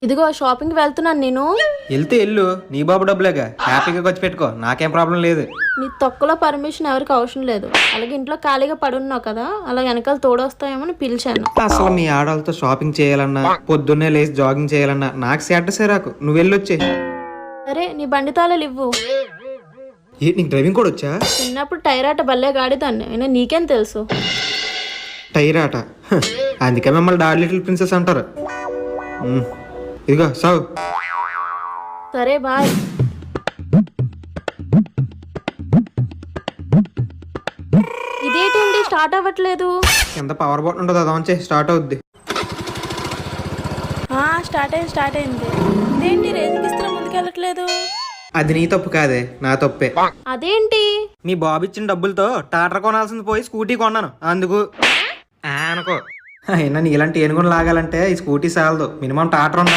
ఇదిగో షాపింగ్ కి వెళ్తున్నాను నేను. వెళ్తే వెళ్ళు, నీ బాబు డబ్బులేగా, హ్యాపీగా ఖర్చు పెట్టుకో, నాకేం ప్రాబ్లం లేదు. నీ తొక్కలో పర్మిషన్ ఎవరికి అవసరం లేదు. అలాగే ఇంట్లో ఖాళీగా పడున్నావు కదా, అలా వెనకాల తోడొస్తాయేమో అని పిలిచాను. అసలు మీ ఆడవాళ్ళతో షాపింగ్ చేయాలన్నా, పొద్దున్నే లేచి జాగింగ్ చేయాలన్నా నాకు సేటసే రాకు. నువ్వు వెళ్ళొచ్చే. సరే నీ బండి తాళాలు ఇవ్వు. నీకు డ్రైవింగ్ కూడా వచ్చా? చిన్నప్పుడు టైరాట బల్లే గాడిదాన్ని, అయినా నీకేం తెలుసు. టైరాట? అందుకే మిమ్మల్ని డాడ్ లిటిల్ ప్రిన్సెస్ అంటారు. ఇదిగో సాగు. సరే బాయ్. ఇదేంటి స్టార్ట్ అవ్వట్లేదు? ఎంత పవర్ బటన్ ఉంటుంది అదొంచే స్టార్ట్ అవుద్ది. స్టార్ట్ అయింది. ఇదేంటి రేసింగ్ ఇస్తున్నా ముందుకెళ్ళట్లేదు? అది నీ తప్పు కాదే, నా తప్పే. అదేంటి? మీ బాబు ఇచ్చిన డబ్బులతో టాటర్ కొనాల్సింది పోయి స్కూటీ కొన్నాను, అందుకు అనుకో. అయినా నీలాంటి ఏనుగుని లాగాలంటే ఈ స్కూటీ సాలదు, మినిమం టాటర్ ఉండాలి.